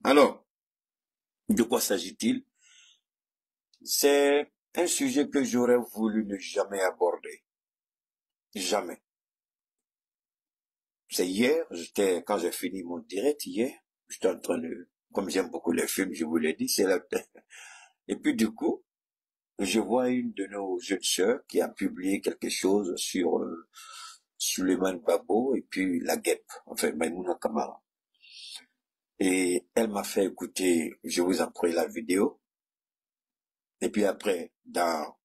Alors, de quoi s'agit-il? C'est un sujet que j'aurais voulu ne jamais aborder. Jamais. C'est hier, quand j'ai fini mon direct hier, j'étais en train de, comme j'aime beaucoup les films, je vous l'ai dit, c'est la, et puis du coup, je vois une de nos jeunes sœurs qui a publié quelque chose sur Suleiman Babo et puis la guêpe, enfin Maïmouna Kamara. Et elle m'a fait écouter, je vous en prie, la vidéo. Et puis après, dans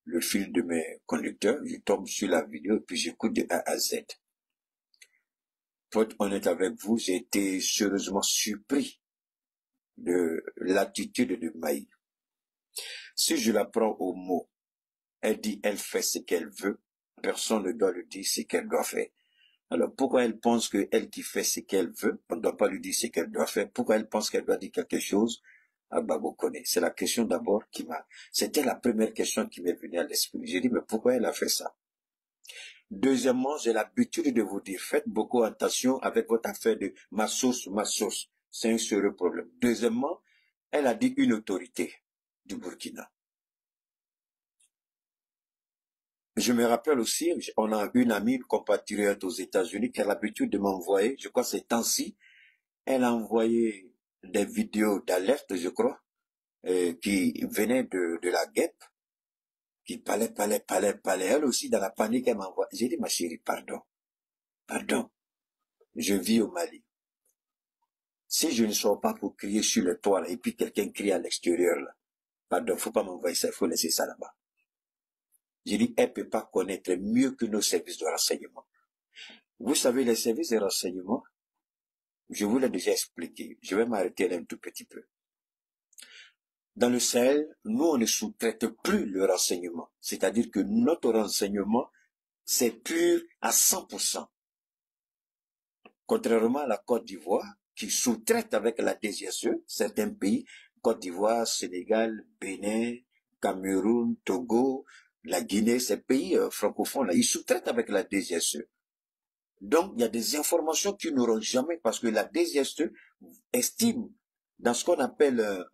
le fil de mes conducteurs, je tombe sur la vidéo et puis j'écoute de A à Z. Pour être honnête avec vous, j'ai été sérieusement surpris de l'attitude de Maï. Si je la prends au mot, elle dit, elle fait ce qu'elle veut, personne ne doit lui dire ce qu'elle doit faire. Alors pourquoi elle pense que elle qui fait ce qu'elle veut, on ne doit pas lui dire ce qu'elle doit faire? Pourquoi elle pense qu'elle doit dire quelque chose à Babo Koné? C'est la question d'abord c'était la première question qui m'est venue à l'esprit. J'ai dit, mais pourquoi elle a fait ça? Deuxièmement, j'ai l'habitude de vous dire, faites beaucoup attention avec votre affaire de ma sauce, ma sauce. C'est un sérieux problème. Deuxièmement, elle a dit une autorité du Burkina. Je me rappelle aussi, on a une amie, une compatriote aux États-Unis qui a l'habitude de m'envoyer, je crois ces temps-ci, elle a envoyé des vidéos d'alerte, je crois, qui venaient de la guêpe, qui parlait. Elle aussi, dans la panique, elle m'envoie. J'ai dit, ma chérie, pardon, je vis au Mali. Si je ne sors pas pour crier sur le toit, là, et puis quelqu'un crie à l'extérieur, là, pardon, faut pas m'envoyer ça, il faut laisser ça là-bas. J'ai dit, elle peut pas connaître mieux que nos services de renseignement. Vous savez, les services de renseignement, je vous l'ai déjà expliqué. Je vais m'arrêter là un tout petit peu. Dans le Sahel, nous, on ne sous-traite plus le renseignement. C'est-à-dire que notre renseignement, c'est pur à 100%. Contrairement à la Côte d'Ivoire, qui sous-traite avec la DGSE, certains pays, Côte d'Ivoire, Sénégal, Bénin, Cameroun, Togo, la Guinée, ces pays francophones, là, ils sous-traitent avec la DGSE. Donc, il y a des informations qu'ils n'auront jamais parce que la DGSE estime dans ce qu'on appelle,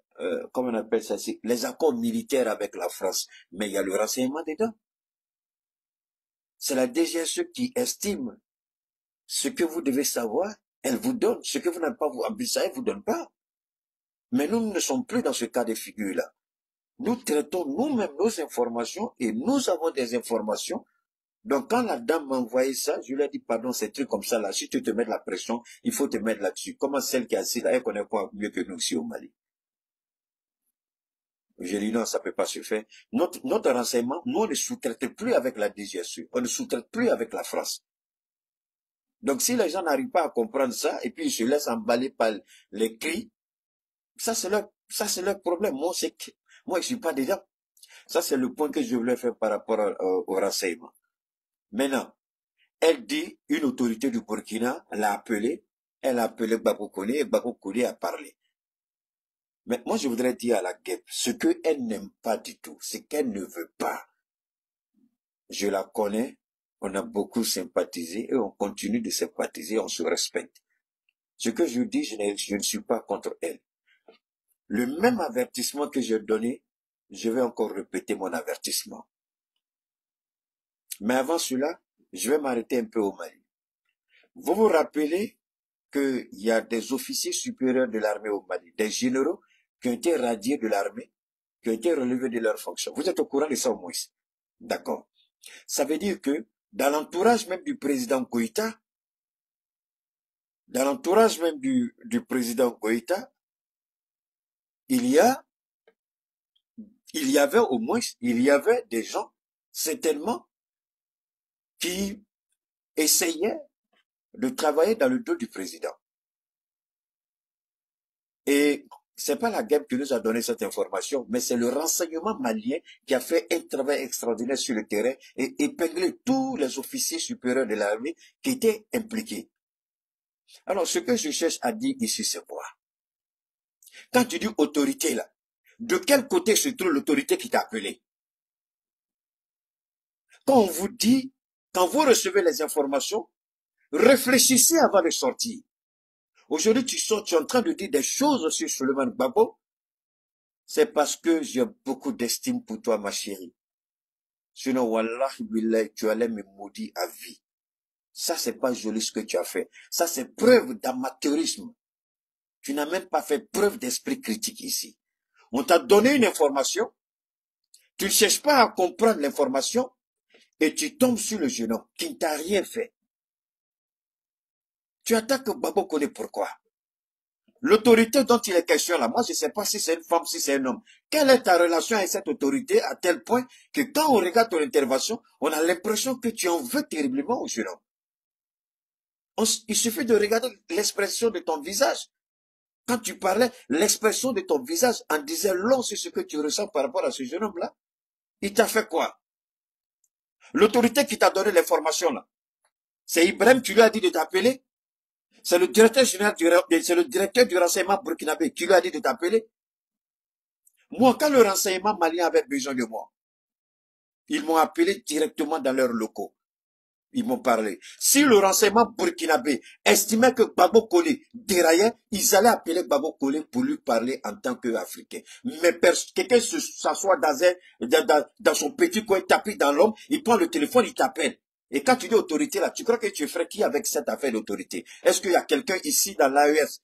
comment on appelle ça, les accords militaires avec la France. Mais il y a le renseignement dedans. C'est la DGSE qui estime ce que vous devez savoir, elle vous donne. Ce que vous n'avez pas envie de savoir, elle vous donne pas. Mais nous ne sommes plus dans ce cas de figure-là. Nous traitons nous-mêmes nos informations et nous avons des informations. Donc, quand la dame m'a envoyé ça, je lui ai dit, pardon, c'est truc comme ça là. Si tu te mets de la pression, il faut te mettre là-dessus. Comment celle qui est assise là, elle connaît quoi mieux que nous ici au Mali? J'ai dit non, ça peut pas se faire. Notre renseignement, nous, on ne sous-traite plus avec la DGSE. On ne sous-traite plus avec la France. Donc, si les gens n'arrivent pas à comprendre ça, et puis ils se laissent emballer par les cris, ça c'est leur problème. Moi, je suis pas dedans. Ça, c'est le point que je voulais faire par rapport au renseignement. Maintenant, elle dit, une autorité du Burkina l'a appelé, elle a appelé Babo Koné et Babo Koné a parlé. Mais moi, je voudrais dire à la guêpe, ce qu'elle n'aime pas du tout, ce qu'elle ne veut pas. Je la connais, on a beaucoup sympathisé et on continue de sympathiser, on se respecte. Ce que je dis, je ne suis pas contre elle. Le même avertissement que j'ai donné, je vais encore répéter mon avertissement. Mais avant cela, je vais m'arrêter un peu au Mali. Vous vous rappelez qu'il y a des officiers supérieurs de l'armée au Mali, des généraux qui ont été radiés de l'armée, qui ont été relevés de leurs fonctions. Vous êtes au courant de ça au moins? D'accord. Ça veut dire que dans l'entourage même du président Goïta, dans l'entourage même du président Goïta, il y avait des gens, certainement, qui essayaient de travailler dans le dos du président. Et c'est pas la guerre qui nous a donné cette information, mais c'est le renseignement malien qui a fait un travail extraordinaire sur le terrain et épinglé tous les officiers supérieurs de l'armée qui étaient impliqués. Alors, ce que je cherche à dire ici, c'est quoi? Quand tu dis autorité, là, de quel côté se trouve l'autorité qui t'a appelé? Quand on vous dit, quand vous recevez les informations, réfléchissez avant de sortir. Aujourd'hui, tu sors, tu es en train de dire des choses sur Suleiman Gbagbo. C'est parce que j'ai beaucoup d'estime pour toi, ma chérie. Sinon, wallahi billahi, tu allais me maudire à vie. Ça, c'est pas joli ce que tu as fait. Ça, c'est preuve d'amateurisme. Tu n'as même pas fait preuve d'esprit critique ici. On t'a donné une information. Tu ne cherches pas à comprendre l'information et tu tombes sur le jeune homme qui ne t'a rien fait. Tu attaques Babo Kone pourquoi? L'autorité dont il est question là, moi je ne sais pas si c'est une femme, si c'est un homme. Quelle est ta relation avec cette autorité à tel point que quand on regarde ton intervention, on a l'impression que tu en veux terriblement au jeune homme. Il suffit de regarder l'expression de ton visage. Quand tu parlais, l'expression de ton visage en disait long sur ce que tu ressens par rapport à ce jeune homme-là. Il t'a fait quoi? L'autorité qui t'a donné l'information là, c'est Ibrahim qui lui a dit de t'appeler. C'est le directeur général c'est le directeur du renseignement burkinabé qui lui a dit de t'appeler. Moi, quand le renseignement malien avait besoin de moi, ils m'ont appelé directement dans leurs locaux. Ils m'ont parlé. Si le renseignement burkinabé estimait que Babo Kole déraillait, ils allaient appeler Babo Kole pour lui parler en tant qu'Africain. Mais quelqu'un s'assoit dans son petit coin, tapis dans l'homme, il prend le téléphone, il t'appelle. Et quand tu dis autorité là, tu crois que tu ferais qui avec cette affaire d'autorité? Est-ce qu'il y a quelqu'un ici dans l'AES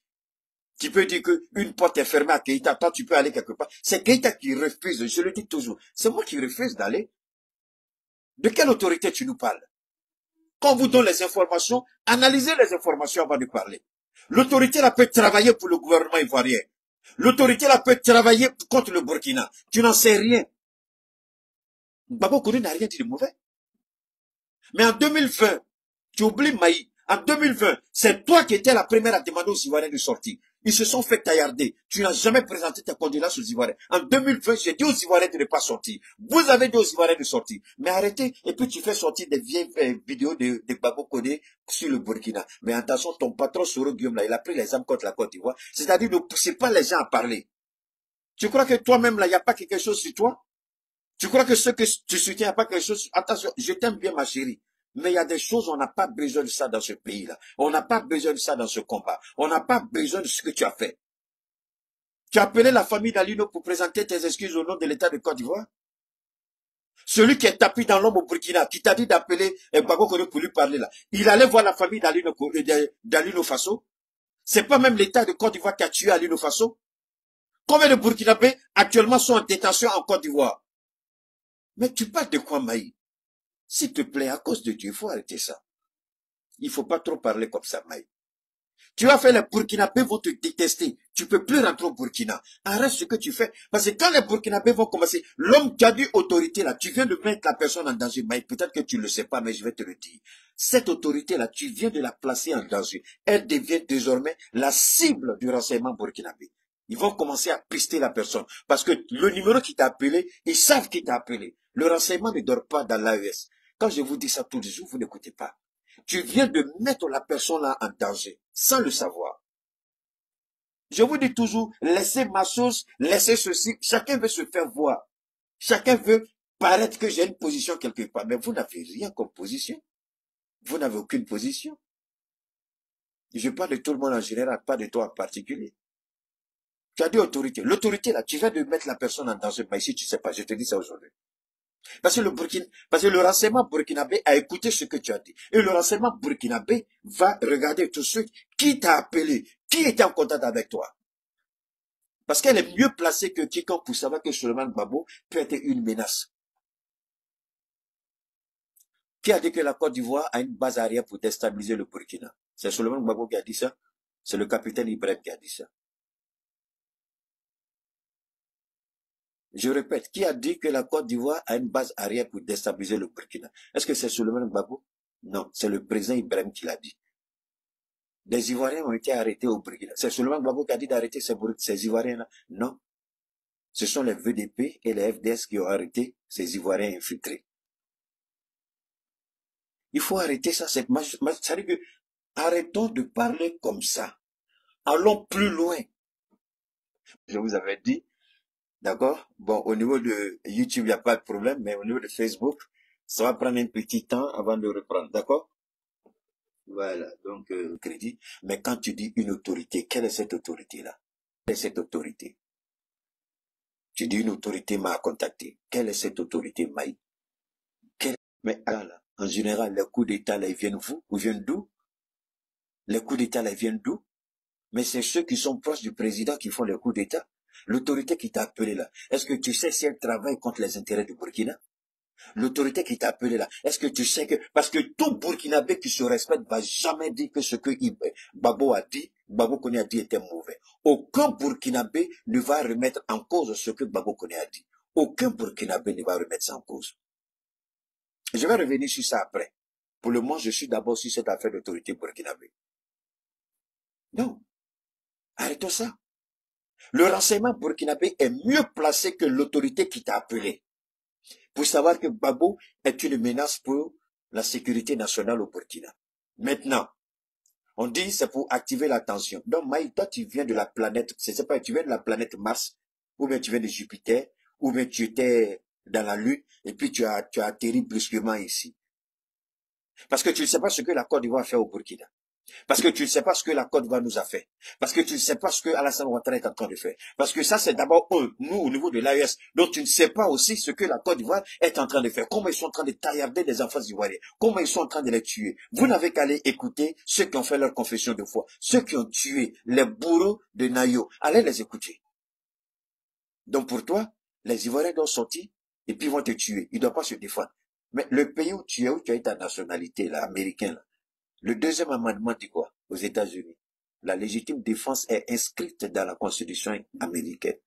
qui peut dire qu'une porte est fermée à Keïta, toi tu peux aller quelque part? C'est Keïta qui refuse, je le dis toujours. C'est moi qui refuse d'aller. De quelle autorité tu nous parles? Quand on vous donne les informations, analysez les informations avant de parler. L'autorité là peut travailler pour le gouvernement ivoirien. L'autorité là peut travailler contre le Burkina. Tu n'en sais rien. Babo Kone n'a rien dit de mauvais. Mais en 2020, tu oublies Maï. En 2020, c'est toi qui étais la première à demander aux Ivoiriens de sortir. Ils se sont fait taillarder. Tu n'as jamais présenté ta condoléance aux Ivoiriens. En 2020, j'ai dit aux Ivoiriens de ne pas sortir. Vous avez dit aux Ivoiriens de sortir. Mais arrêtez. Et puis tu fais sortir des vieilles vidéos de Babo Kone sur le Burkina. Mais attention, ton patron Soro Guillaume, là, il a pris les armes contre la Côte d'Ivoire. C'est-à-dire, ne poussez pas les gens à parler. Tu crois que toi-même, là, il n'y a pas quelque chose sur toi? Tu crois que ce que tu soutiens, il n'y a pas quelque chose? Attention, je t'aime bien, ma chérie. Mais il y a des choses, on n'a pas besoin de ça dans ce pays-là. On n'a pas besoin de ça dans ce combat. On n'a pas besoin de ce que tu as fait. Tu as appelé la famille d'Alino pour présenter tes excuses au nom de l'État de Côte d'Ivoire. Celui qui est tapis dans l'homme au Burkina, qui t'a dit d'appeler Babo Kone pour lui parler là. Il allait voir la famille d'Alino Faso. C'est pas même l'État de Côte d'Ivoire qui a tué Alino Faso. Combien de Burkinabés actuellement sont en détention en Côte d'Ivoire? Mais tu parles de quoi, Maï? S'il te plaît, à cause de Dieu, il faut arrêter ça. Il faut pas trop parler comme ça, Maï. Tu as fait les Burkinabés vont te détester. Tu peux plus rentrer au Burkina. Arrête ce que tu fais. Parce que quand les Burkinabés vont commencer, l'homme qui a dit autorité là, tu viens de mettre la personne en danger. Maï, peut-être que tu ne le sais pas, mais je vais te le dire. Cette autorité là, tu viens de la placer en danger. Elle devient désormais la cible du renseignement burkinabé. Ils vont commencer à pister la personne. Parce que le numéro qui t'a appelé, ils savent qui t'a appelé. Le renseignement ne dort pas dans l'AES. Quand je vous dis ça tous les jours, vous n'écoutez pas. Tu viens de mettre la personne là en danger, sans le savoir. Je vous dis toujours, laissez ma chose, laissez ceci. Chacun veut se faire voir. Chacun veut paraître que j'ai une position quelque part. Mais vous n'avez rien comme position. Vous n'avez aucune position. Je parle de tout le monde en général, pas de toi en particulier. Tu as dit autorité. L'autorité là, tu viens de mettre la personne en danger. Mais ici, tu ne sais pas, je te dis ça aujourd'hui. Parce que le renseignement burkinabé a écouté ce que tu as dit. Et le renseignement burkinabé va regarder tout de suite qui t'a appelé, qui était en contact avec toi. Parce qu'elle est mieux placée que quiconque pour savoir que Suleiman Gbagbo peut être une menace. Qui a dit que la Côte d'Ivoire a une base arrière pour déstabiliser le Burkina? C'est Suleiman Gbagbo qui a dit ça. C'est le capitaine Ibrahim qui a dit ça. Je répète, qui a dit que la Côte d'Ivoire a une base arrière pour déstabiliser le Burkina? Est-ce que c'est Suleiman Gbagbo? Non, c'est le président Ibrahim qui l'a dit. Des Ivoiriens ont été arrêtés au Burkina. C'est Suleiman Gbagbo qui a dit d'arrêter ces Ivoiriens-là? Non. Ce sont les VDP et les FDS qui ont arrêté ces Ivoiriens infiltrés. Il faut arrêter ça. Ça veut dire que arrêtons de parler comme ça. Allons plus loin. Je vous avais dit, d'accord? Bon, au niveau de YouTube, il n'y a pas de problème, mais au niveau de Facebook, ça va prendre un petit temps avant de reprendre, d'accord? Voilà, donc crédit. Mais quand tu dis une autorité, quelle est cette autorité-là? Quelle est cette autorité? Tu dis une autorité m'a contacté. Quelle est cette autorité, Maï? Mais là, en général, les coups d'État, là, ils viennent vous viennent d'où? Les coups d'État, là, ils viennent d'où? Mais c'est ceux qui sont proches du président qui font les coups d'État. L'autorité qui t'a appelé là, est-ce que tu sais si elle travaille contre les intérêts du Burkina? L'autorité qui t'a appelé là, est-ce que tu sais que... Parce que tout Burkinabé qui se respecte va jamais dire que ce que Babo a dit, Babo Koné a dit était mauvais. Aucun Burkinabé ne va remettre en cause ce que Babo Koné a dit. Aucun Burkinabé ne va remettre ça en cause. Je vais revenir sur ça après. Pour le moment, je suis d'abord sur cette affaire d'autorité burkinabé. Non, arrêtons ça. Le renseignement burkinabé est mieux placé que l'autorité qui t'a appelé. Pour savoir que Babo est une menace pour la sécurité nationale au Burkina. Maintenant, on dit c'est pour activer la tension. Donc, Maï, toi, tu viens de la planète, c'est pas, tu viens de la planète Mars, ou bien tu viens de Jupiter, ou bien tu étais dans la Lune, et puis tu as atterri brusquement ici. Parce que tu ne sais pas ce que la Côte d'Ivoire fait au Burkina. Parce que tu ne sais pas ce que la Côte d'Ivoire nous a fait. Parce que tu ne sais pas ce que Alassane Ouattara est en train de faire. Parce que ça, c'est d'abord eux, nous, au niveau de l'AES. Donc, tu ne sais pas aussi ce que la Côte d'Ivoire est en train de faire. Comment ils sont en train de taillarder des enfants ivoiriens. Comment ils sont en train de les tuer. Vous n'avez qu'à aller écouter ceux qui ont fait leur confession de foi. Ceux qui ont tué les bourreaux de Nayo. Allez les écouter. Donc, pour toi, les Ivoiriens doivent sortir et puis vont te tuer. Ils ne doivent pas se défendre. Mais le pays où tu as ta nationalité, là, américain, là, le deuxième amendement dit quoi aux États-Unis? La légitime défense est inscrite dans la Constitution américaine.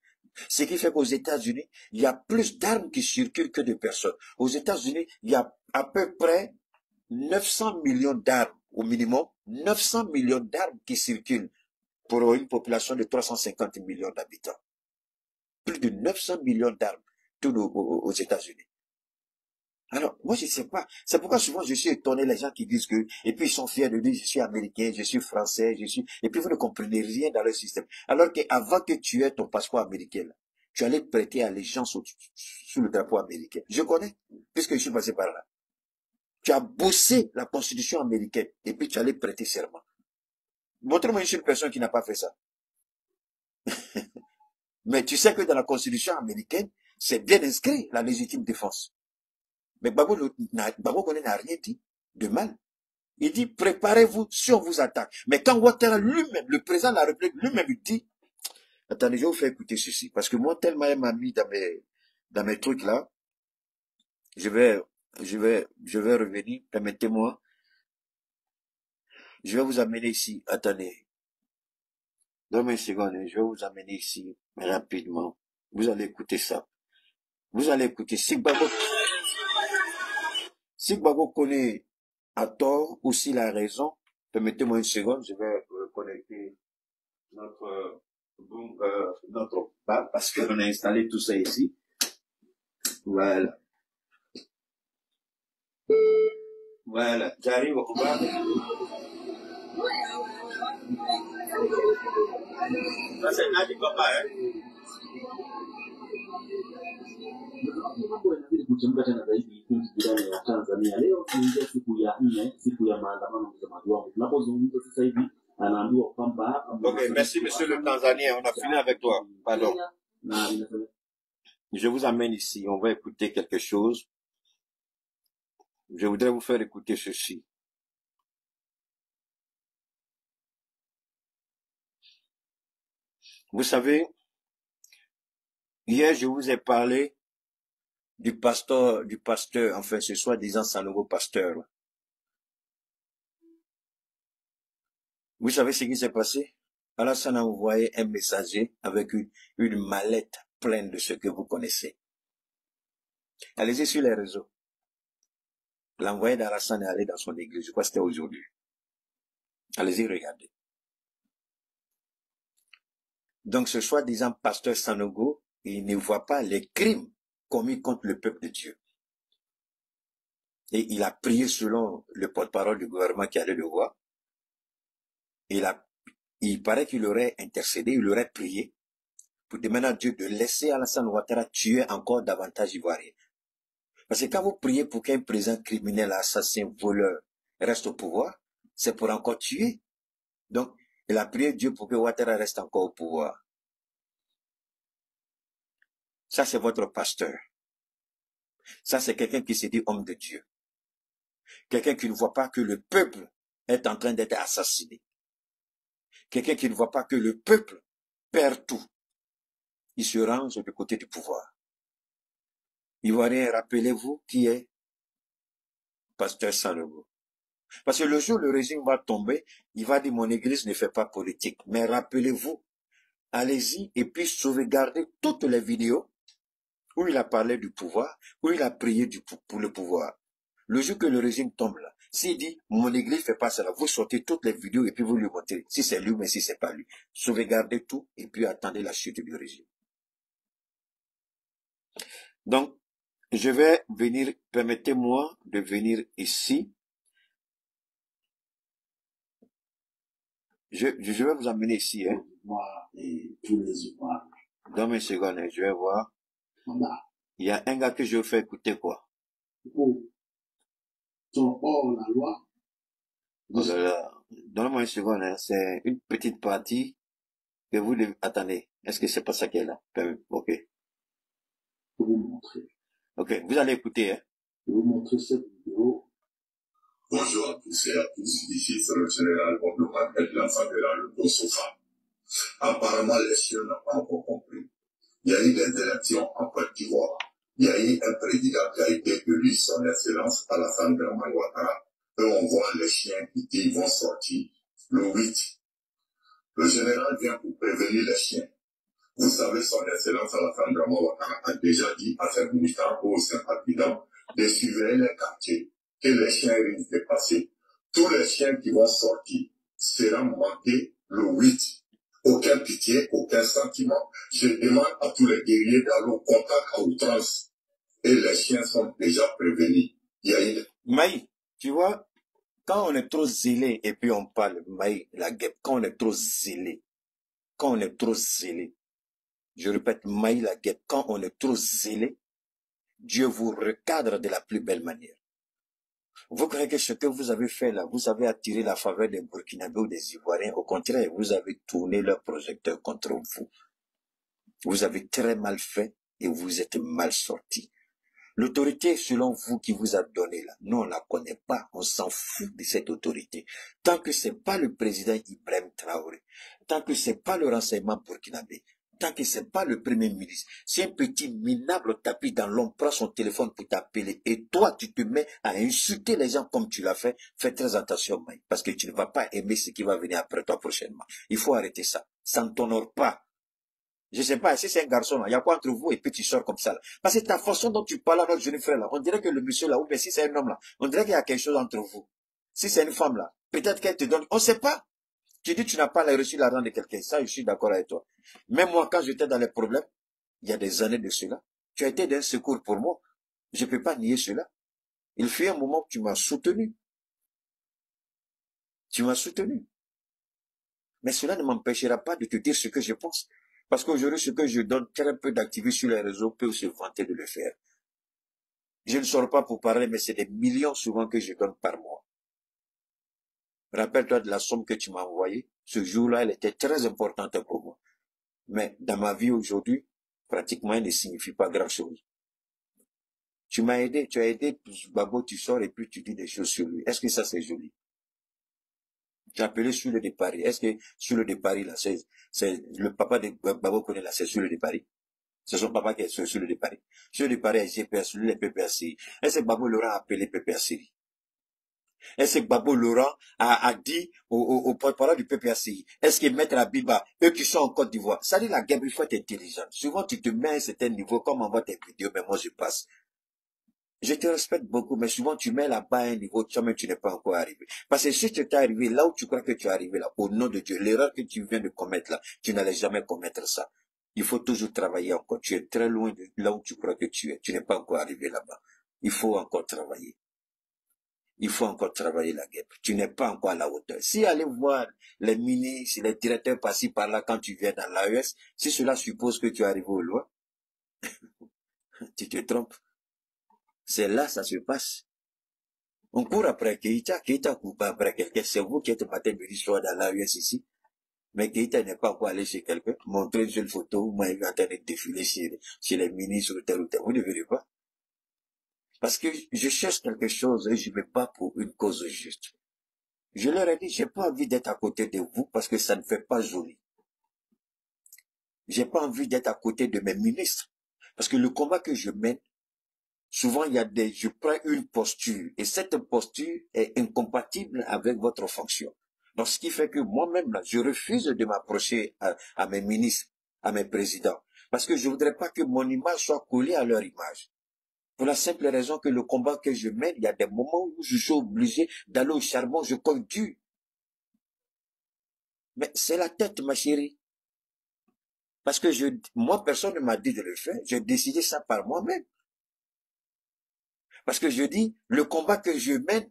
Ce qui fait qu'aux États-Unis, il y a plus d'armes qui circulent que de personnes. Aux États-Unis, il y a à peu près 900 millions d'armes, au minimum, 900 millions d'armes qui circulent pour une population de 350 millions d'habitants. Plus de 900 millions d'armes, tout aux États-Unis. Alors, moi, je ne sais pas. C'est pourquoi souvent je suis étonné les gens qui disent que, et puis ils sont fiers de dire, je suis américain, je suis français, et puis vous ne comprenez rien dans le système. Alors qu'avant que tu aies ton passeport américain, là, tu allais prêter allégeance sous le drapeau américain. Je connais, puisque je suis passé par là. Tu as bossé la constitution américaine, et puis tu allais prêter serment. Montre-moi une seule personne qui n'a pas fait ça. Mais tu sais que dans la constitution américaine, c'est bien inscrit, la légitime défense. Mais Babo Koné n'a rien dit de mal. Il dit, préparez-vous si on vous attaque. Mais quand Ouattara lui-même, le président de la République lui-même, il dit, attendez, je vais vous faire écouter ceci. Parce que moi, tellement elle m'a mis dans mes trucs là, je vais revenir, permettez-moi. Je vais vous amener ici. Attendez. Donne-moi une seconde, je vais vous amener ici rapidement. Vous allez écouter ça. Vous allez écouter. Si Gbagbo connaît à tort ou s'il a raison, permettez-moi une seconde, je vais connecter notre bar parce qu'on a installé tout ça ici. Voilà. Voilà. J'arrive au bar. Ça c'est Nadi Papa, hein? Mambo yanazidi kuchemka tena zaidi nchi jirani ya Tanzania. Leo tunaingia siku ya 4, siku ya maandamano. Mtazamaji wangu, tunapozungumza sasa hivi anaambiwa kwamba ok, merci monsieur le Tanzanien, on a fini avec toi, pardon. Je vous amène ici, on va écouter quelque chose. Je voudrais vous faire écouter ceci. Vous savez, hier je vous ai parlé du pasteur, enfin ce soi-disant Sanogo pasteur. Vous savez ce qui s'est passé? Alassane a envoyé un messager avec une mallette pleine de ce que vous connaissez. Allez-y sur les réseaux. L'envoyé d'Alassane est allé dans son église, je crois que c'était aujourd'hui. Allez-y, regardez. Donc ce soi-disant pasteur Sanogo, il ne voit pas les crimes commis contre le peuple de Dieu. Et il a prié selon le porte-parole du gouvernement qui allait le voir. Il paraît qu'il aurait intercédé, il aurait prié pour demander à Dieu de laisser Alassane Ouattara tuer encore davantage Ivoiriens. Parce que quand vous priez pour qu'un président criminel, assassin, voleur reste au pouvoir, c'est pour encore tuer. Donc, il a prié Dieu pour que Ouattara reste encore au pouvoir. Ça, c'est votre pasteur. Ça, c'est quelqu'un qui se dit homme de Dieu. Quelqu'un qui ne voit pas que le peuple est en train d'être assassiné. Quelqu'un qui ne voit pas que le peuple perd tout. Il se range du côté du pouvoir. Ivoirien, rappelez-vous qui est pasteur Sanogo. Parce que le jour où le régime va tomber, il va dire mon église ne fait pas politique. Mais rappelez-vous, allez-y et puis sauvegardez toutes les vidéos où il a parlé du pouvoir, où il a prié pour le pouvoir. Le jour que le régime tombe là, s'il dit mon église ne fait pas cela, vous sortez toutes les vidéos et puis vous lui montrez si c'est lui mais si c'est pas lui. Sauvegardez tout et puis attendez la chute du régime. Donc, je vais venir, permettez-moi de venir ici. Je vais vous emmener ici, hein. Moi et tous les Ivoiriens. Dans une seconde, je vais voir. Voilà. Il y a un gars que je fais écouter quoi. Sont hors la loi. Oh là là. Donne-moi une seconde, hein. C'est une petite partie que vous devez... Attendez, est-ce que c'est pas ça qui est là? Ok. Pour vous montrer. Ok, vous allez écouter, hein. Je vais vous montrer cette vidéo. Bonjour à tous et à tous, ici c'est le général Bondoman et l'enfant de la Lupo Sofa. Apparemment, les chiens n'ont pas encore compris. Il y a eu des élections en Côte d'Ivoire. Il y a eu un président qui a été élu, son excellence, Alassane Dramane Ouattara. Et on voit les chiens qui vont sortir le 8. Le général vient pour prévenir les chiens. Vous savez, son excellence Alassane Dramane Ouattara a déjà dit à ses militants aux sympathisants de surveiller les quartiers, que les chiens risquent de passer. Tous les chiens qui vont sortir seront manqués le 8. Aucun pitié, aucun sentiment. Je demande à tous les guerriers d'aller au contact à outrance. Et les chiens sont déjà prévenus. Il y a une... Maï, tu vois, quand on est trop zélé et puis on parle, Maï, la guêpe, quand on est trop zélé, je répète, Maï, la guêpe, quand on est trop zélé, Dieu vous recadre de la plus belle manière. Vous croyez que ce que vous avez fait là, vous avez attiré la faveur des Burkinabés ou des Ivoiriens. Au contraire, vous avez tourné leur projecteur contre vous. Vous avez très mal fait et vous êtes mal sorti. L'autorité, selon vous, qui vous a donné là, nous on la connaît pas, on s'en fout de cette autorité. Tant que c'est pas le président Ibrahim Traoré, tant que c'est pas le renseignement burkinabé, tant que c'est pas le premier ministre, si un petit minable tapis dans l'ombre prend son téléphone pour t'appeler et toi tu te mets à insulter les gens comme tu l'as fait, fais très attention, Maï, parce que tu ne vas pas aimer ce qui va venir après toi prochainement. Il faut arrêter ça. Ça ne t'honore pas. Je sais pas, si c'est un garçon, il y a quoi entre vous et puis tu sors comme ça là. Parce que ta façon dont tu parles à notre jeune frère là, on dirait que le monsieur là, ou bien si c'est un homme là, on dirait qu'il y a quelque chose entre vous. Si c'est une femme là, peut-être qu'elle te donne, on sait pas. Tu dis que tu n'as pas reçu l'argent de quelqu'un, ça je suis d'accord avec toi. Même moi quand j'étais dans les problèmes, il y a des années de cela, tu as été d'un secours pour moi. Je peux pas nier cela. Il fut un moment que tu m'as soutenu. Tu m'as soutenu. Mais cela ne m'empêchera pas de te dire ce que je pense. Parce qu'aujourd'hui, ce que je donne, très peu d'activistes sur les réseaux peuvent se vanter de le faire. Je ne sors pas pour parler, mais c'est des millions souvent que je donne par mois. Rappelle-toi de la somme que tu m'as envoyée. Ce jour-là, elle était très importante pour moi. Mais dans ma vie aujourd'hui, pratiquement, elle ne signifie pas grand-chose. Tu m'as aidé, tu as aidé, Babo, tu sors et puis tu dis des choses sur lui. Est-ce que ça, c'est joli? J'ai appelé sur le départ. Est-ce que sur le départ, là, c'est le papa de Babo connaît là, c'est sur le départ? C'est son papa qui est sur le départ. Sur le départ, j'ai perçu les PPACI. Est-ce que Babo Laurent a appelé PPACI? Est-ce que Babo Laurent a dit au porte-parole du PPACI? Est-ce que Maître Abiba, eux qui sont en Côte d'Ivoire, ça dit la guerre, il faut être intelligent. Souvent, tu te mets à un certain niveau, comme on voit tes vidéos, mais moi, je passe. Je te respecte beaucoup, mais souvent tu mets là-bas à un niveau, toi-même tu n'es pas encore arrivé. Parce que si tu es arrivé là où tu crois que tu es arrivé là, au nom de Dieu, l'erreur que tu viens de commettre là, tu n'allais jamais commettre ça. Il faut toujours travailler encore. Tu es très loin de là où tu crois que tu es. Tu n'es pas encore arrivé là-bas. Il faut encore travailler. Il faut encore travailler la guerre. Tu n'es pas encore à la hauteur. Si aller voir les ministres, les directeurs par-ci par-là quand tu viens dans l'AES, si cela suppose que tu es arrivé au loin, tu te trompes. C'est là ça se passe. On court après Keïta, Keïta court pas après quelqu'un. C'est vous qui êtes matin, midi, soir dans la US ici. Mais Keïta n'est pas encore allé chez quelqu'un, montrer une seule photo, moi, il est en train de défiler chez les ministres ou tel ou tel. Vous ne verrez pas. Parce que je cherche quelque chose et je me bats pour une cause juste. Je leur ai dit, j'ai pas envie d'être à côté de vous parce que ça ne fait pas joli. J'ai pas envie d'être à côté de mes ministres. Parce que le combat que je mène, souvent je prends une posture et cette posture est incompatible avec votre fonction. Donc, ce qui fait que moi-même, là, je refuse de m'approcher à mes ministres, à mes présidents. Parce que je voudrais pas que mon image soit collée à leur image. Pour la simple raison que le combat que je mène, il y a des moments où je suis obligé d'aller au charbon, je conduis. Mais c'est la tête, ma chérie. Parce que moi, personne ne m'a dit de le faire. J'ai décidé ça par moi-même. Parce que je dis, le combat que je mène,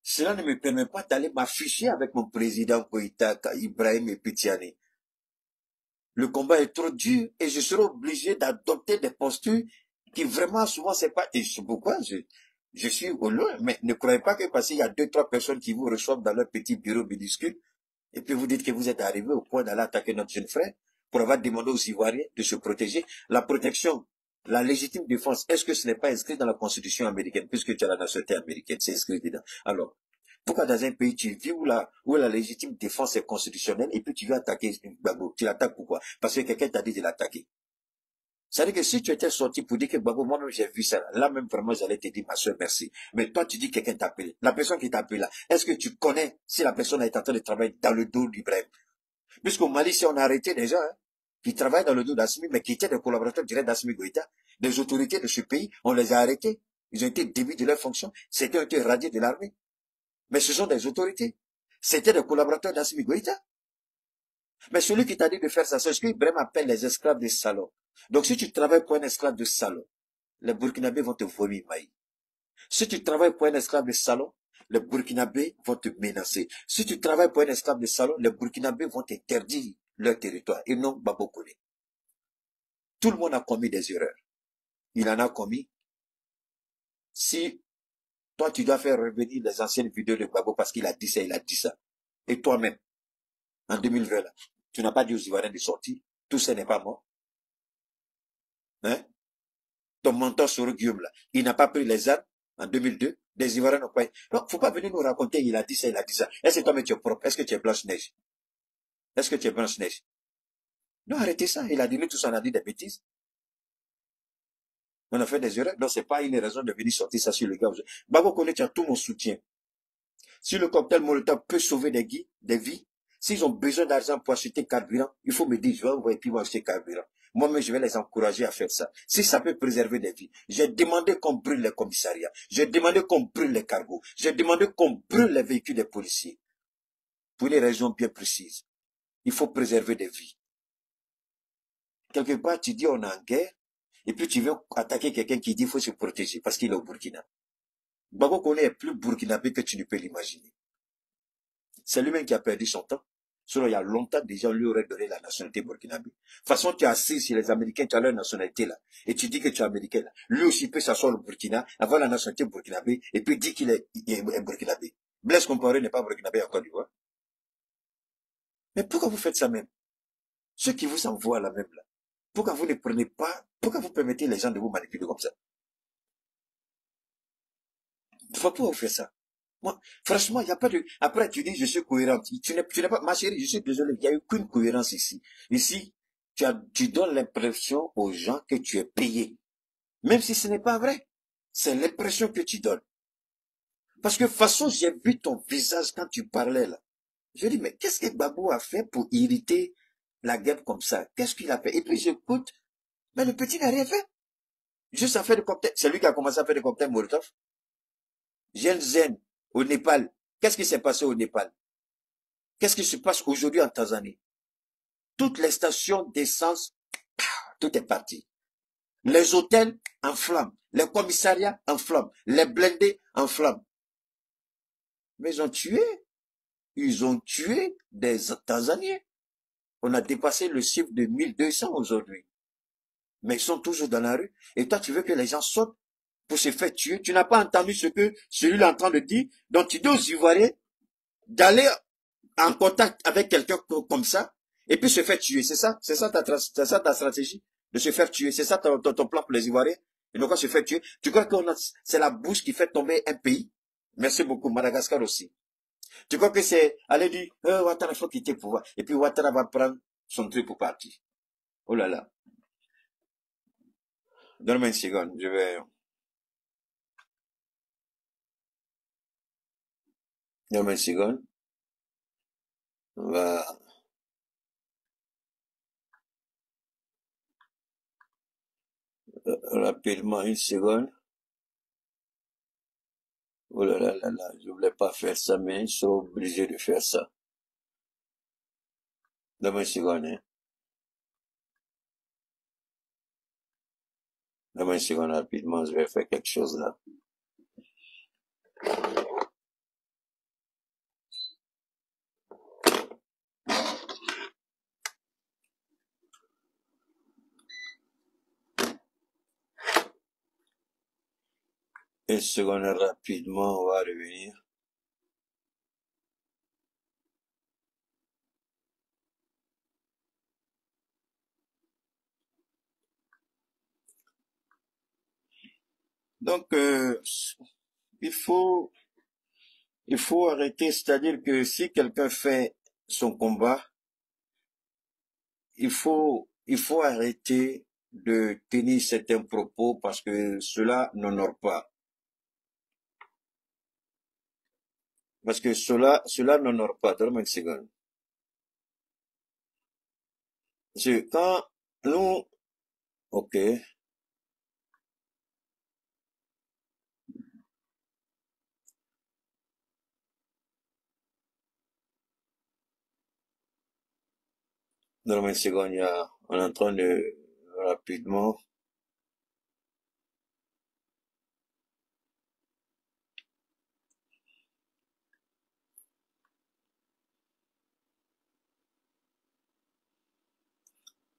cela ne me permet pas d'aller m'afficher avec mon président Koïta, Ibrahim et Pitiani. Le combat est trop dur et je serai obligé d'adopter des postures qui vraiment souvent c'est pas... Et c'est pourquoi je suis au loin. Mais ne croyez pas que parce qu'il y a 2-3 personnes qui vous reçoivent dans leur petit bureau minuscule et puis vous dites que vous êtes arrivé au point d'aller attaquer notre jeune frère pour avoir demandé aux Ivoiriens de se protéger. La protection, la légitime défense, est-ce que ce n'est pas inscrit dans la Constitution américaine puisque tu as la nationalité américaine, c'est inscrit dedans. Alors, pourquoi dans un pays tu vis où la légitime défense est constitutionnelle et puis tu veux attaquer Gbagbo? Tu l'attaques pourquoi? Parce que quelqu'un t'a dit de l'attaquer. C'est-à-dire que si tu étais sorti pour dire que Gbagbo, moi-même j'ai vu ça, là même vraiment j'allais te dire ma soeur merci. Mais toi tu dis que quelqu'un t'a appelé. La personne qui t'a appelé là, est-ce que tu connais si la personne est en train de travailler dans le dos d'Ibrahim? Puisqu'au Mali, si on a arrêté des gens qui travaillent dans le dos d'Assimi, mais qui étaient des collaborateurs directs d'Assimi Goïta, des autorités de ce pays, on les a arrêtés. Ils ont été démis de leur fonction. Certains ont été radiés de l'armée. Mais ce sont des autorités. C'était des collaborateurs d'Assimi Goïta. Mais celui qui t'a dit de faire ça, c'est ce qu'Ibrahim appelle les esclaves de salon. Donc si tu travailles pour un esclave de salon, les Burkinabés vont te vomir maïs. Si tu travailles pour un esclave de salon, les Burkinabés vont te menacer. Si tu travailles pour un esclave de salon, les Burkinabés vont t'interdire leur territoire. Et non Gbagbo Kone. Tout le monde a commis des erreurs. Il en a commis. Si toi, tu dois faire revenir les anciennes vidéos de Gbagbo parce qu'il a dit ça, il a dit ça. Et toi-même, en 2020, là, tu n'as pas dit aux Ivoiriens de sortir. Tout ça n'est pas mort. Hein? Ton mentor sur Guillaume, là, il n'a pas pris les armes en 2002. Les Ivoiriens n'ont pas... Non, faut pas venir nous raconter, il a dit ça, il a dit ça. Est-ce que toi-même tu es propre? Est-ce que tu es Blanche-Neige? Est-ce que tu es Blanche-Neige? Non, arrêtez ça. Il a dit, nous tous, on a dit des bêtises. On a fait des erreurs. Non, c'est pas une raison de venir sortir ça sur le gars. Gbagbo Kone, tu as tout mon soutien. Si le cocktail Molotov peut sauver des vies, s'ils ont besoin d'argent pour acheter carburant, il faut me dire, je vais envoyer puis acheter carburant. Moi-même, je vais les encourager à faire ça. Si ça peut préserver des vies. J'ai demandé qu'on brûle les commissariats. J'ai demandé qu'on brûle les cargos. J'ai demandé qu'on brûle les véhicules des policiers. Pour une raison bien précise. Il faut préserver des vies. Quelque part, tu dis on est en guerre, et puis tu veux attaquer quelqu'un qui dit qu'il faut se protéger parce qu'il est au Burkina. Gbagbo Kone est plus burkinabé que tu ne peux l'imaginer. C'est lui-même qui a perdu son temps. Sinon, il y a longtemps, déjà, on lui aurait donné la nationalité burkinabé. De toute façon, tu es assis sur les Américains, tu as leur nationalité là. Et tu dis que tu es américain là. Lui aussi peut s'asseoir au Burkina, avoir la nationalité burkinabé, et puis dire qu'il est burkinabé. Blaise Compaoré n'est pas burkinabé en Côte d'Ivoire. Mais pourquoi vous faites ça même? Ceux qui vous envoient là même là. Pourquoi vous ne prenez pas, pourquoi vous permettez les gens de vous manipuler comme ça? Pourquoi vous faites ça? Moi, franchement, il n'y a pas de... Après, tu dis, je suis cohérent. Tu n'es pas... Ma chérie, je suis désolé, il n'y a eu qu'une cohérence ici. Ici, tu donnes l'impression aux gens que tu es payé. Même si ce n'est pas vrai. C'est l'impression que tu donnes. Parce que de toute façon, j'ai vu ton visage quand tu parlais là. Je dis, mais qu'est-ce que Gbagbo a fait pour irriter la guerre comme ça? Qu'est-ce qu'il a fait? Et puis j'écoute, mais le petit n'a rien fait. Juste à faire des cocktails. C'est lui qui a commencé à faire des cocktails Molotov. Zen, au Népal. Qu'est-ce qui s'est passé au Népal? Qu'est-ce qui se passe aujourd'hui en Tanzanie? Toutes les stations d'essence, tout est parti. Les hôtels en flammes. Les commissariats en flammes. Les blindés en flammes. Mais ils ont tué des Tanzaniens. On a dépassé le chiffre de 1200 aujourd'hui. Mais ils sont toujours dans la rue. Et toi, tu veux que les gens sortent pour se faire tuer. Tu n'as pas entendu ce que celui-là est en train de dire. Donc tu dis aux Ivoiriens d'aller en contact avec quelqu'un comme ça et puis se faire tuer. C'est ça ta stratégie de se faire tuer. C'est ça ton plan pour les Ivoiriens. Et donc, se faire tuer. Tu crois que c'est la bouche qui fait tomber un pays? Merci beaucoup. Madagascar aussi. Tu crois que c'est aller dire, Ouattara, il faut quitter le pouvoir. Et puis Ouattara va prendre son truc pour partir. Oh là là. Donne-moi une seconde. Je vais... Donne-moi une seconde. On va... rapidement, une seconde. Oh là là là là. Je voulais pas faire ça, mais ils sont obligés de faire ça. Donne-moi une seconde, hein. Donne-moi une seconde rapidement. Je vais faire quelque chose là. Une seconde rapidement, on va revenir. Donc, il faut arrêter, c'est-à-dire que si quelqu'un fait son combat, il faut arrêter de tenir certains propos parce que cela n'honore pas. Parce que cela n'honore pas. Donne-moi une seconde. Parce que quand nous, ok, donne-moi une seconde, on est en train de, rapidement,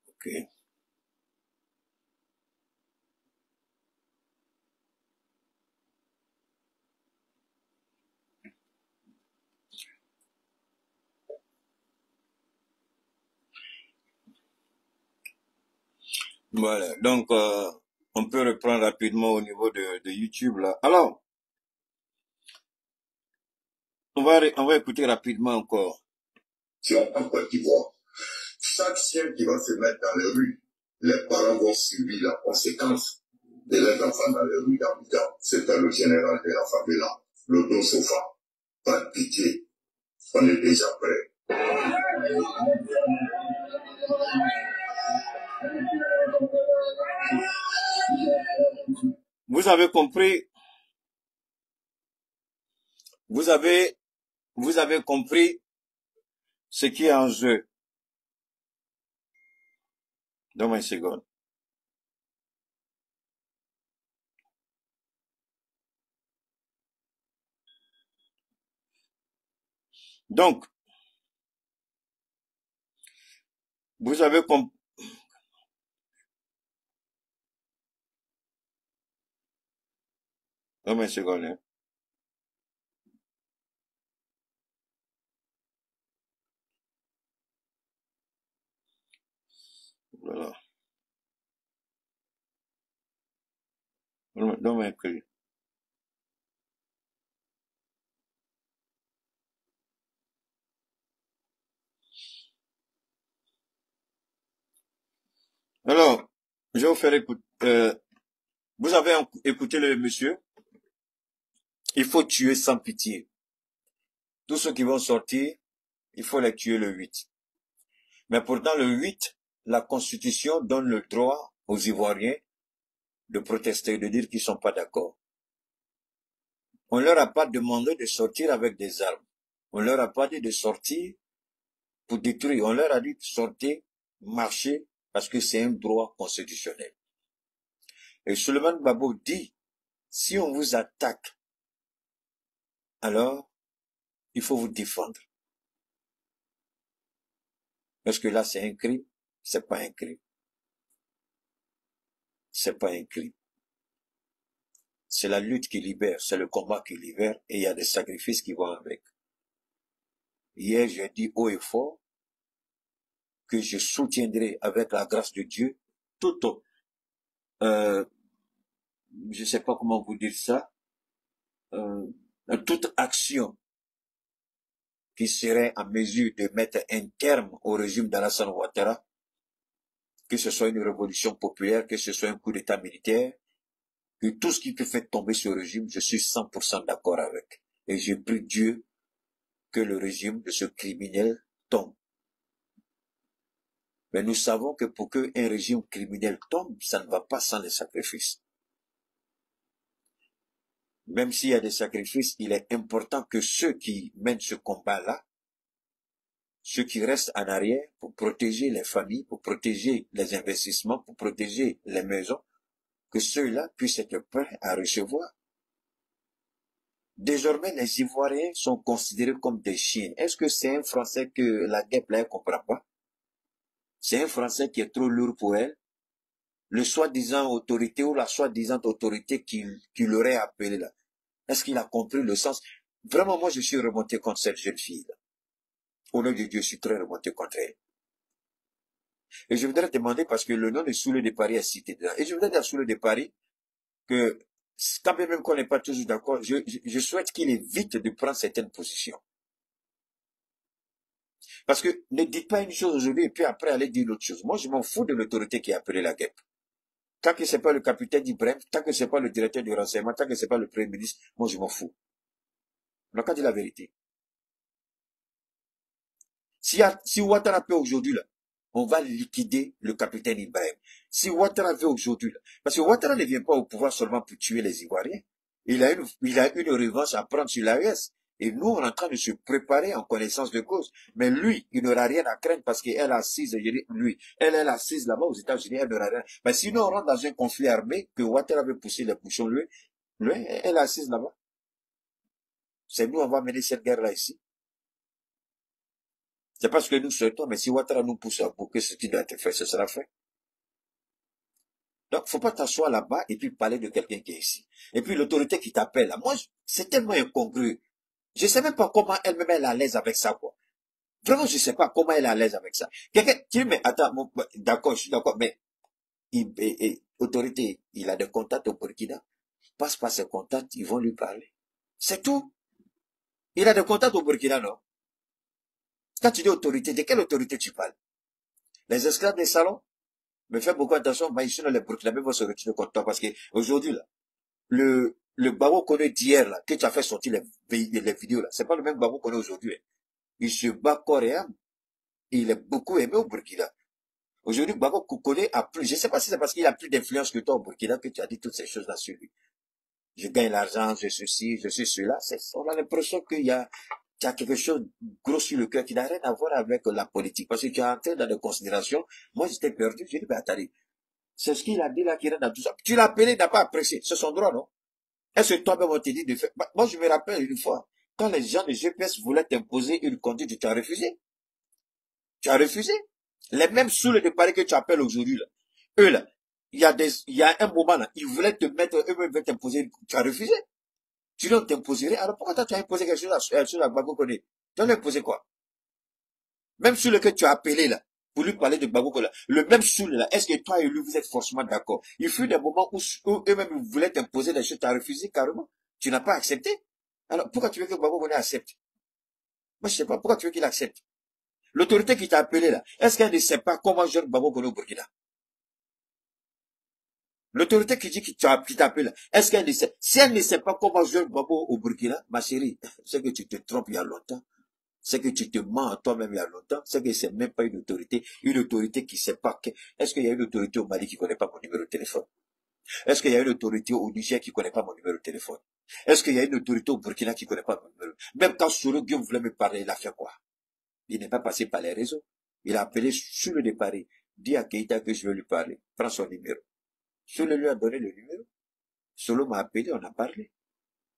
ok. Voilà, donc on peut reprendre rapidement au niveau de YouTube là. Alors, on va écouter rapidement encore. En Côte d'Ivoire, chaque chien qui va se mettre dans les rues, les parents vont subir la conséquence de leurs enfants dans les rues d'Abidjan. C'était le général de la favela, le dos sofa. Pas de pitié, on est déjà prêt. Vous avez compris, vous avez compris ce qui est en jeu. Donne-moi une seconde. Donc, vous avez compris. Donne-moi une seconde. Hein. Voilà. Donne-moi un clé. Alors, je vais vous faire écouter. Vous avez écouté le monsieur? Il faut tuer sans pitié. Tous ceux qui vont sortir, il faut les tuer le 8. Mais pourtant, le 8, la Constitution donne le droit aux Ivoiriens de protester, de dire qu'ils sont pas d'accord. On leur a pas demandé de sortir avec des armes. On leur a pas dit de sortir pour détruire. On leur a dit de sortir, marcher, parce que c'est un droit constitutionnel. Et Souleymane Gbagbo dit, si on vous attaque, alors, il faut vous défendre. Parce que là, c'est un crime, c'est pas un crime. C'est pas un crime. c'est la lutte qui libère, c'est le combat qui libère, et il y a des sacrifices qui vont avec. Hier, j'ai dit haut et fort que je soutiendrai avec la grâce de Dieu toute, je sais pas comment vous dire ça, toute action qui serait en mesure de mettre un terme au régime d'Alassane Ouattara, que ce soit une révolution populaire, que ce soit un coup d'état militaire, que tout ce qui peut faire tomber ce régime, je suis 100% d'accord avec. Et je prie Dieu que le régime de ce criminel tombe. Mais nous savons que pour qu'un régime criminel tombe, ça ne va pas sans les sacrifices. Même s'il y a des sacrifices, il est important que ceux qui mènent ce combat-là, ceux qui restent en arrière pour protéger les familles, pour protéger les investissements, pour protéger les maisons, que ceux-là puissent être prêts à recevoir. Désormais, les Ivoiriens sont considérés comme des chiens. Est-ce que c'est un Français que la guêpe là ne comprend pas? C'est un Français qui est trop lourd pour elle. Le soi-disant autorité ou la soi-disant autorité qui l'aurait appelé là. Est-ce qu'il a compris le sens? Vraiment, moi, je suis remonté contre cette jeune fille-là. Au nom de Dieu, je suis très remonté contre elle. Et je voudrais demander, parce que le nom de Soulé de Paris est cité dedans, et je voudrais dire à Soulé de Paris que, quand même qu'on n'est pas toujours d'accord, je souhaite qu'il évite de prendre certaines positions. Parce que ne dites pas une chose aujourd'hui et puis après aller dire l'autre chose. Moi, je m'en fous de l'autorité qui a appelé la guêpe. Tant que c'est pas le capitaine Ibrahim, tant que c'est pas le directeur du renseignement, tant que c'est pas le premier ministre, moi, je m'en fous. On n'a qu'à dire la vérité. Si Ouattara peut aujourd'hui, là, on va liquider le capitaine Ibrahim. Si Ouattara veut aujourd'hui, là, parce que Ouattara ne vient pas au pouvoir seulement pour tuer les Ivoiriens. Il a une revanche à prendre sur l'AES. Et nous, on est en train de se préparer en connaissance de cause. Mais lui, il n'aura rien à craindre parce qu'elle est assise, elle est assise là-bas aux États-Unis, elle n'aura rien. Mais sinon, on rentre dans un conflit armé que Ouattara veut pousser les bouchons, lui, elle est assise là-bas. C'est nous, on va mener cette guerre-là ici. C'est parce que nous souhaitons, mais si Ouattara nous pousse à bouquer ce qui doit être fait, ce sera fait. Donc, faut pas t'asseoir là-bas et puis parler de quelqu'un qui est ici. Et puis l'autorité qui t'appelle là, moi, c'est tellement incongru. Je sais même pas comment elle-même est à l'aise avec ça, quoi. Vraiment, je sais pas comment elle est à l'aise avec ça. Quelqu'un qui mais attends, d'accord, je suis d'accord, mais autorité, il a des contacts au Burkina. Passe par ses contacts, ils vont lui parler. C'est tout. Il a des contacts au Burkina, non? Quand tu dis autorité, de quelle autorité tu parles? Les esclaves des salons? Mais fais beaucoup attention, ici, les Burkinabés vont se retirer contre toi parce que aujourd'hui, là, le Gbagbo qu'on est d'hier, là, que tu as fait sortir les vidéos, là, c'est pas le même Gbagbo qu'on est aujourd'hui. Hein. Il se bat corps et âme. Il est beaucoup aimé au Burkina. Aujourd'hui, Gbagbo Koukone a plus, je sais pas si c'est parce qu'il a plus d'influence que toi au Burkina que tu as dit toutes ces choses-là sur lui. Je gagne l'argent, je ceci, je suis cela. On a l'impression qu'il y a quelque chose de gros sur le cœur qui n'a rien à voir avec la politique. Parce que tu as entré dans des considérations. Moi, j'étais perdu. J'ai dit, ben, attendez. C'est ce qu'il a dit là qui rentre dans tout ça. Tu l'as appelé, il n'a pas apprécié. C'est son droit, non? Est-ce que toi-même on t'a dit de faire? Moi, je me rappelle une fois, quand les gens de GPS voulaient t'imposer une conduite, tu as refusé. Tu as refusé. Les mêmes saouls de Paris que tu appelles aujourd'hui, là. Eux, là. Il y a un moment, là. Ils voulaient te mettre, eux-mêmes veulent t'imposer, tu as refusé. Tu ne t'imposerais. Alors pourquoi toi, tu as imposé quelque chose sur la Gbagbo Koné? Tu as imposé quoi? Même sur lequel tu as appelé, là. Pour lui parler de Gbagbo Koné. Le même saoul, là. Est-ce que toi et lui, vous êtes forcément d'accord? Il fut des moments où eux-mêmes voulaient t'imposer des choses, tu as refusé carrément. Tu n'as pas accepté. Alors, pourquoi tu veux que Gbagbo Koné accepte? Moi, je sais pas. Pourquoi tu veux qu'il accepte? L'autorité qui t'a appelé là, est-ce qu'elle ne sait pas comment jouer Gbagbo Koné au Burkina? L'autorité qui dit qui t'appelle là, est-ce qu'elle ne sait? Si elle ne sait pas comment jouer Gbagbo au Burkina, ma chérie, c'est que tu te trompes il y a longtemps. C'est que tu te mens à toi-même il y a longtemps. C'est que c'est même pas une autorité qui sait pas que, est-ce qu'il y a une autorité au Mali qui connaît pas mon numéro de téléphone? Est-ce qu'il y a une autorité au Niger qui connaît pas mon numéro de téléphone? Est-ce qu'il y a une autorité au Burkina qui connaît pas mon numéro? Même quand Soro Guillaume voulait me parler, il a fait quoi? Il n'est pas passé par les réseaux. Il a appelé sur le départ. Dit à Keïta que je veux lui parler. Prends son numéro. Solo lui a donné le numéro. Solo m'a appelé, on a parlé.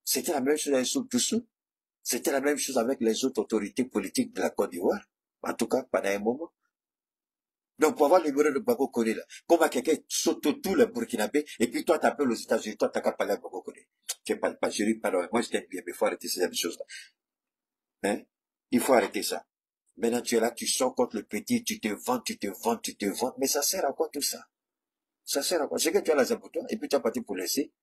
C'était la même chose avec Soussou. C'était la même chose avec les autres autorités politiques de la Côte d'Ivoire. En tout cas, pendant un moment. Donc, pour avoir le numéro de Gbagbo Koné, là, comment quelqu'un saute tout le Burkinabé, et puis toi, t'appelles aux États-Unis, toi, t'as qu'à parler à Gbagbo Koné. Tu parles pas, je dis, pardon, moi, je t'aime bien, mais il faut arrêter ces choses-là. Hein? Il faut arrêter ça. Maintenant, tu es là, tu sors contre le petit, tu te vends, mais ça sert à quoi tout ça? Ça sert à quoi? C'est que tu as la pour toi, et puis tu as parti pour laisser.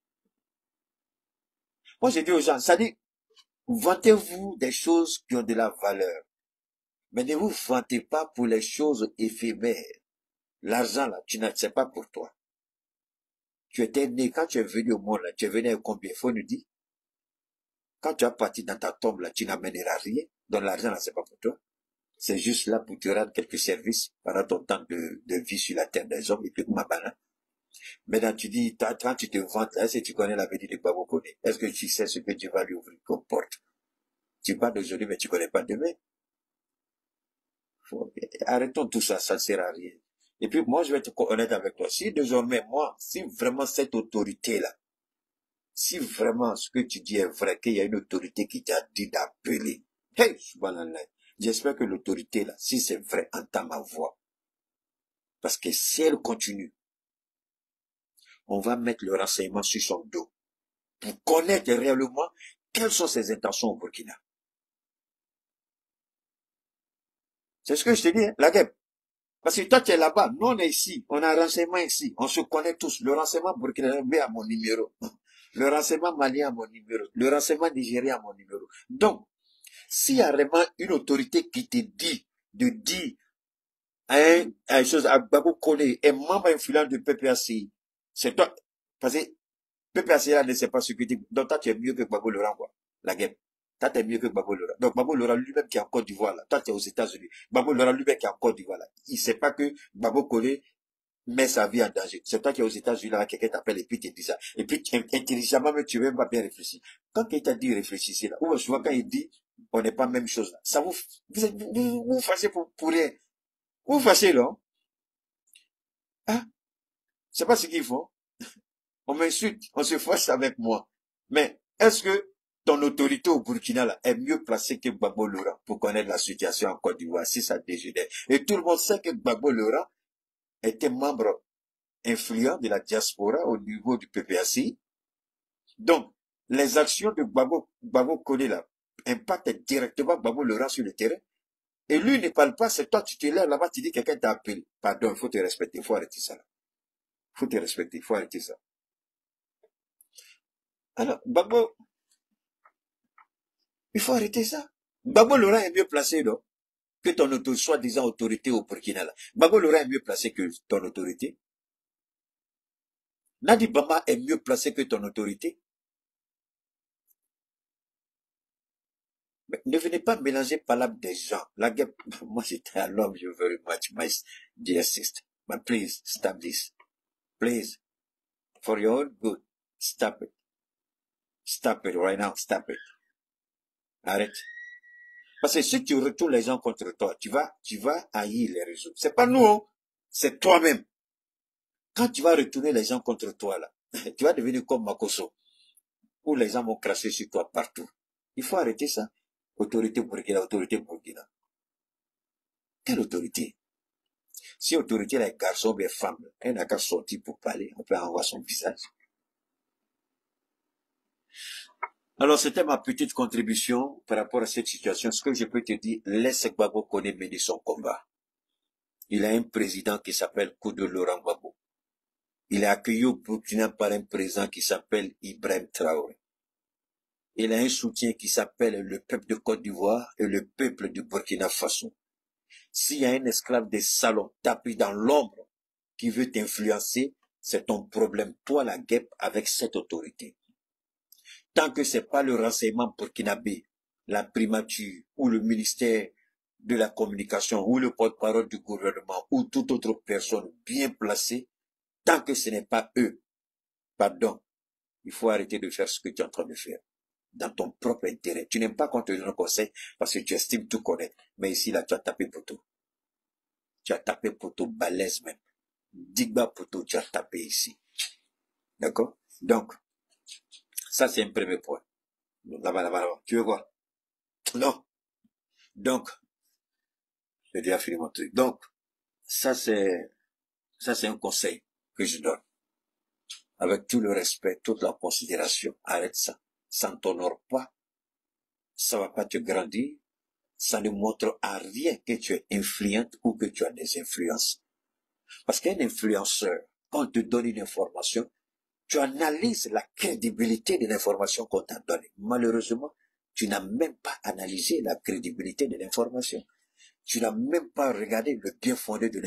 Moi, j'ai dit aux gens, ça dit, vantez-vous des choses qui ont de la valeur. Mais ne vous vantez pas pour les choses éphémères. L'argent, là, tu n'as, c'est pas pour toi. Tu étais né, quand tu es venu au monde, là, tu es venu avec combien? Faut nous dire. Quand tu as parti dans ta tombe, là, tu n'amèneras rien. Donc l'argent, là, c'est pas pour toi. C'est juste là pour te rendre quelques services pendant ton temps de vie sur la terre des hommes, et puis ma banane. Maintenant, tu dis, quand tu te vantes, est-ce que tu connais l'avenir de Gbagbo Koné? Est-ce que tu sais ce que tu vas lui ouvrir comme porte? Tu parles d'aujourd'hui, mais tu connais pas demain. Arrêtons tout ça, ça ne sert à rien. Et puis, moi, je vais être honnête avec toi. Si désormais, moi, si vraiment cette autorité-là, si vraiment ce que tu dis est vrai, qu'il y a une autorité qui t'a dit d'appeler, hey, subhanallah, j'espère que l'autorité, là, si c'est vrai, entend ma voix. Parce que si elle continue, on va mettre le renseignement sur son dos pour connaître réellement quelles sont ses intentions au Burkina. C'est ce que je te dis, hein, la guerre. Parce que toi, tu es là-bas, nous, on est ici, on a un renseignement ici, on se connaît tous. Le renseignement burkinabé a mon numéro. Le renseignement malien a mon numéro. Le renseignement nigérien a mon numéro. Donc, s'il y a vraiment une autorité qui te dit de dire à Gbagbo Koné est membre influent du PPACI, c'est toi. Parce que PPACI là ne sait pas ce que tu dis. Donc, toi, tu es mieux que Gbagbo Laurent, quoi. La guerre. Toi, tu es mieux que Gbagbo Laurent. Donc, Gbagbo Laurent lui-même qui est en Côte d'Ivoire, là. Toi, tu es aux États-Unis. Gbagbo Laurent lui-même qui est en Côte d'Ivoire, là. Il sait pas que Gbagbo Koné met sa vie en danger. C'est toi qui es aux États-Unis, là, quelqu'un t'appelle et puis tu dis ça. Et puis, intelligemment, mais tu veux même pas bien réfléchir. Quand quelqu'un t'a dit réfléchissez là, ou souvent quand il dit, on n'est pas même chose là. Ça vous fâchez pour rien. Vous fâchez, là. Hein? C'est pas ce qu'ils font. On m'insulte, on se fâche avec moi. Mais, est-ce que ton autorité au Burkina, là, est mieux placée que Gbagbo Laurent pour connaître la situation en Côte d'Ivoire, si ça dégénère? Et tout le monde sait que Gbagbo Laurent était membre influent de la diaspora au niveau du PPACI. Donc, les actions de Gbagbo Koné là impactent directement Gbagbo Laurent sur le terrain. Et lui ne parle pas, c'est toi, tu te lèves là-bas, tu dis quelqu'un t'a appelé. Pardon, il faut te respecter, il faut arrêter ça là. Il faut te respecter, il faut arrêter ça. Alors, Gbagbo, il faut arrêter ça. Gbagbo Laurent est mieux placé, non? Que ton soi-disant autorité au Burkina là. Gbagbo Laurent est mieux placé que ton autorité. Nadi Bama est mieux placé que ton autorité. Mais ne venez pas mélanger par des gens. La guerre, moi j'étais à l'homme, you very much, my dear sister. But please, stop this. Please. For your own good, stop it. Stop it right now, stop it. Arrête. Parce que si tu retournes les gens contre toi, tu vas haïr les réseaux. C'est pas nous, hein. C'est toi-même. Quand tu vas retourner les gens contre toi, là, tu vas devenir comme Makoso, où les gens vont cracher sur toi partout. Il faut arrêter ça. Autorité Burkina, autorité Burkina. Quelle autorité? Si autorité est garçon ou femme, elle n'a qu'à sortir pour parler, on peut avoir son visage. Alors, c'était ma petite contribution par rapport à cette situation. Ce que je peux te dire, laisse Gbagbo Koné mener son combat. Il a un président qui s'appelle Koudou Laurent Gbagbo. Il est accueilli au Burkina par un président qui s'appelle Ibrahim Traoré. Il a un soutien qui s'appelle le peuple de Côte d'Ivoire et le peuple du Burkina Faso. S'il y a un esclave des salons tapis dans l'ombre qui veut t'influencer, c'est ton problème, toi la guêpe, avec cette autorité. Tant que c'est pas le renseignement burkinabé, la primature ou le ministère de la communication ou le porte-parole du gouvernement ou toute autre personne bien placée, tant que ce n'est pas eux, pardon, il faut arrêter de faire ce que tu es en train de faire. Dans ton propre intérêt. Tu n'aimes pas qu'on te donne un conseil parce que tu estimes tout connaître. Mais ici, là, tu as tapé pour tout. Tu as tapé pour tout, balèze même. Digba pour tout, tu as tapé ici. D'accord? Donc, ça, c'est un premier point. Là-bas. Tu veux quoi? Non. Donc, j'ai déjà fini mon truc. Donc, Ça, c'est un conseil que je donne. Avec tout le respect, toute la considération, arrête ça. Ça ne t'honore pas. Ça va pas te grandir. Ça ne montre à rien que tu es influente ou que tu as des influences. Parce qu'un influenceur, quand on te donne une information, tu analyses la crédibilité de l'information qu'on t'a donnée. Malheureusement, tu n'as même pas analysé la crédibilité de l'information. Tu n'as même pas regardé le bien fondé de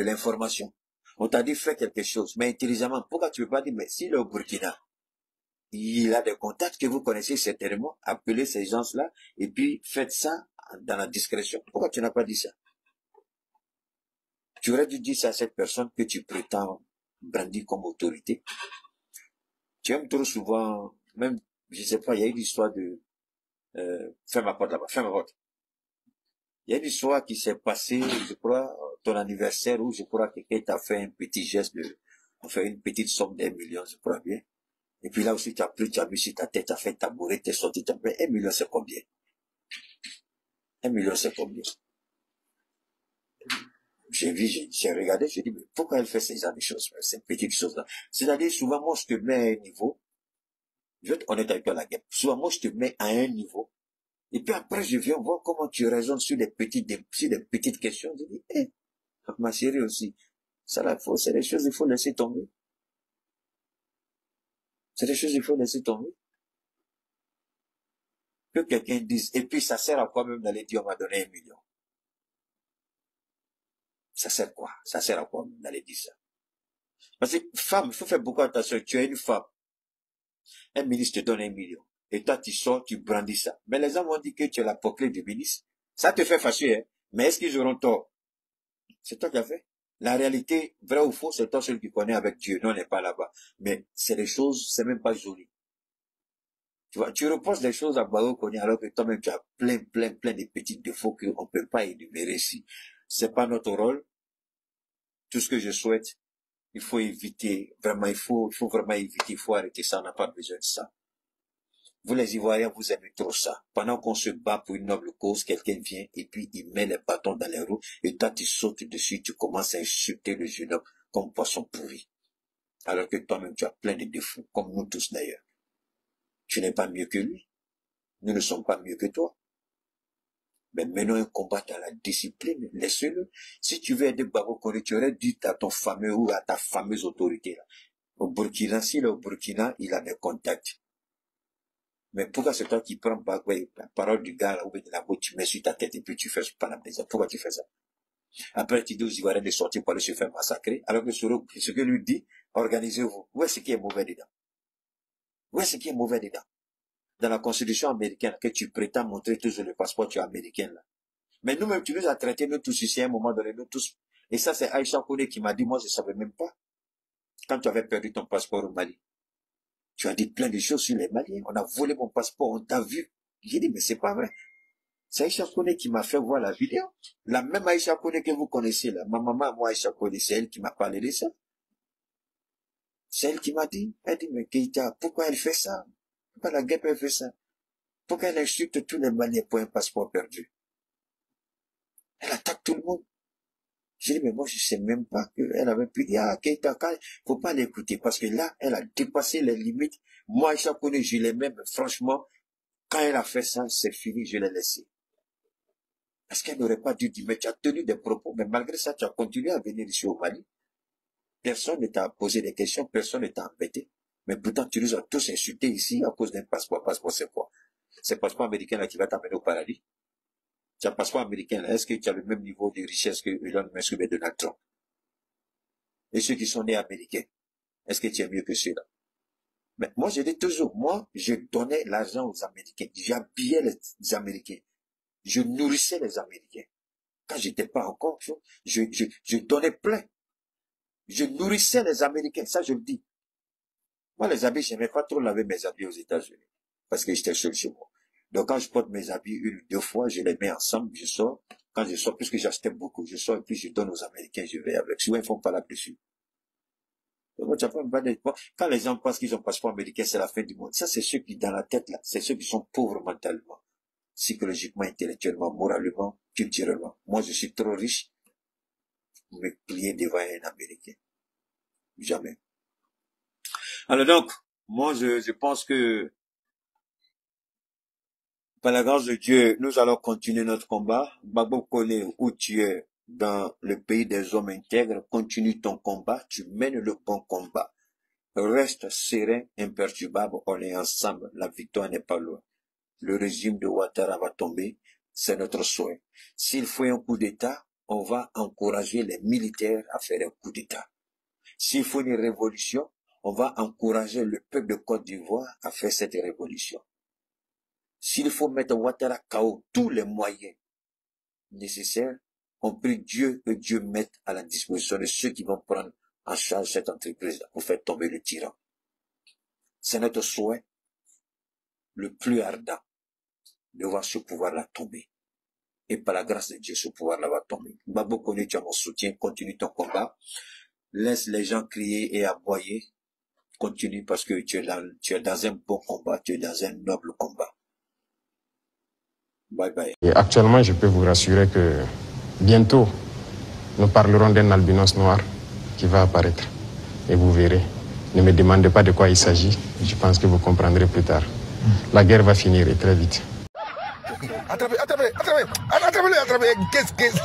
l'information. On t'a dit fais quelque chose, mais intelligemment, pourquoi tu ne veux pas dire, mais si le Burkina, il a des contacts que vous connaissez certainement, appelez ces gens-là, et puis faites ça dans la discrétion. Pourquoi tu n'as pas dit ça? Tu aurais dû dire ça à cette personne que tu prétends brandir comme autorité. Tu aimes trop souvent, même, je sais pas, il y a une histoire de, fais ma porte là-bas, fais ma porte. Il y a une histoire qui s'est passée, je crois, ton anniversaire, où je crois que quelqu'un t'a fait un petit geste enfin une petite somme d'1 million, je crois bien. Et puis là aussi, tu as pris, tu as mis sur ta tête, tu as fait tabouret, tu es sorti, tu as fait 1 million, c'est combien? 1 million, c'est combien? J'ai vu, j'ai regardé, j'ai dit, mais pourquoi elle fait ces genre de choses, ces petites choses-là? C'est-à-dire, souvent, moi, je te mets à un niveau, je vais être honnête avec toi, la guerre. Souvent, moi, je te mets à un niveau, et puis après, je viens voir comment tu raisonnes sur des petites questions. Je dis, ma chérie aussi, ça là, c'est des choses, il faut laisser tomber. C'est des choses, il faut laisser tomber. Que quelqu'un dise, et puis ça sert à quoi même d'aller dire, on m'a donné 1 million? Ça sert quoi? Ça sert à quoi même d'aller dire ça? Parce que, femme, il faut faire beaucoup attention. Tu es une femme. Un ministre te donne 1 million. Et toi, tu sors, tu brandis ça. Mais les hommes ont dit que tu es la proclée du ministre. Ça te fait fâcher, hein. Mais est-ce qu'ils auront tort? C'est toi qui as fait. La réalité, vrai ou faux, c'est toi seul qui connais avec Dieu. Non, on n'est pas là-bas. Mais c'est des choses, c'est même pas joli. Tu vois, tu reposes des choses à Barreau Koné alors que toi-même tu as plein de petits défauts qu'on ne peut pas énumérer ici. C'est pas notre rôle. Tout ce que je souhaite, il faut éviter, vraiment, il faut vraiment éviter, il faut arrêter ça, on n'a pas besoin de ça. Vous les Ivoiriens, vous aimez trop ça. Pendant qu'on se bat pour une noble cause, quelqu'un vient et puis il met les bâtons dans les roues et toi tu sautes dessus, tu commences à insulter le jeune homme comme poisson pourri. Alors que toi-même tu as plein de défauts, comme nous tous d'ailleurs. Tu n'es pas mieux que lui. Nous ne sommes pas mieux que toi. Mais menons un combat dans la discipline, laisse-le. Si tu veux aider Barreau Koné, tu aurais dit à ton fameux ou à ta fameuse autorité là. Au Burkina, s'il est au Burkina, il a des contacts. Mais pourquoi c'est toi qui prends la parole du gars là, ou de la boue, tu mets sur ta tête et puis tu fais pas la maison? Pourquoi tu fais ça? Après, tu dis aux Ivoiriens de sortir pour aller se faire massacrer, alors que ce que lui dit, organisez-vous. Où est ce qui est mauvais dedans? Où est ce qui est mauvais dedans? Dans la constitution américaine, que tu prétends montrer toujours le passeport, tu es américain là. Mais nous-mêmes, tu nous as traités, nous tous ici, à un moment donné, nous tous. Et ça, c'est Aïcha Koné qui m'a dit, moi, je savais même pas. Quand tu avais perdu ton passeport au Mali, tu as dit plein de choses sur les Maliens. On a volé mon passeport, on t'a vu. J'ai dit, mais c'est pas vrai. C'est Aïcha Koné qui m'a fait voir la vidéo. La même Aïcha Koné que vous connaissez là. Ma maman, moi, Aïcha Koné, c'est elle qui m'a parlé de ça. C'est elle qui m'a dit. Elle dit, mais Keïta, pourquoi elle fait ça? Pourquoi la guêpe elle fait ça? Pourquoi elle insulte tous les Maliens pour un passeport perdu? Elle attaque tout le monde. J'ai dit, mais moi, je sais même pas qu'elle avait pu dire, Keïta, faut pas l'écouter, parce que là, elle a dépassé les limites. Moi, Aïcha Koné, je l'aimais, mais franchement, quand elle a fait ça, c'est fini, je l'ai laissé. Parce qu'elle n'aurait pas dû dire, mais tu as tenu des propos, mais malgré ça, tu as continué à venir ici au Mali. Personne ne t'a posé des questions, personne ne t'a embêté. Mais pourtant, tu nous as tous insultés ici à cause d'un passeport. Passeport, c'est quoi? C'est le passeport américain là qui va t'amener au paradis. Tu as un passeport américain là, est-ce que tu as le même niveau de richesse que Elon Musk et Donald Trump? Et ceux qui sont nés américains, est-ce que tu es mieux que ceux-là? Mais moi, je dis toujours, moi, je donnais l'argent aux Américains. J'habillais les Américains. Je nourrissais les Américains. Quand j'étais pas encore, je donnais plein. Je nourrissais les Américains, ça je le dis. Moi, les habits, je n'aimais pas trop laver mes habits aux États-Unis. Parce que j'étais seul chez moi. Donc, quand je porte mes habits 1 ou 2 fois, je les mets ensemble, je sors. Quand je sors, puisque j'achetais beaucoup, je sors et puis je donne aux Américains, je vais avec. Souvent, ils font pas là-dessus. Quand les gens pensent qu'ils ont un passeport américain, c'est la fin du monde. Ça, c'est ceux qui, dans la tête, là, c'est ceux qui sont pauvres mentalement, psychologiquement, intellectuellement, moralement, culturellement. Moi, je suis trop riche me plier devant un Américain. Jamais. Alors donc, moi, je pense que, par la grâce de Dieu, nous allons continuer notre combat. Gbagbo Kone, où tu es dans le pays des hommes intègres, continue ton combat, tu mènes le bon combat. Reste serein, imperturbable, on est ensemble, la victoire n'est pas loin. Le régime de Ouattara va tomber, c'est notre souhait. S'il faut un coup d'État, on va encourager les militaires à faire un coup d'État. S'il faut une révolution, on va encourager le peuple de Côte d'Ivoire à faire cette révolution. S'il faut mettre Ouattara KO, tous les moyens nécessaires, on prie Dieu que Dieu mette à la disposition de ceux qui vont prendre en charge cette entreprise pour faire tomber le tyran. C'est notre souhait le plus ardent de voir ce pouvoir-là tomber. Et par la grâce de Dieu, ce pouvoir-là va tomber. Gbagbo Kone, tu as mon soutien, continue ton combat. Laisse les gens crier et aboyer. Continue parce que tu es dans un bon combat, tu es dans un noble combat. Bye bye. Et actuellement, je peux vous rassurer que bientôt, nous parlerons d'un albinos noir qui va apparaître. Et vous verrez. Ne me demandez pas de quoi il s'agit. Je pense que vous comprendrez plus tard. La guerre va finir et très vite. Attrapez. Qu'est-ce que c'est?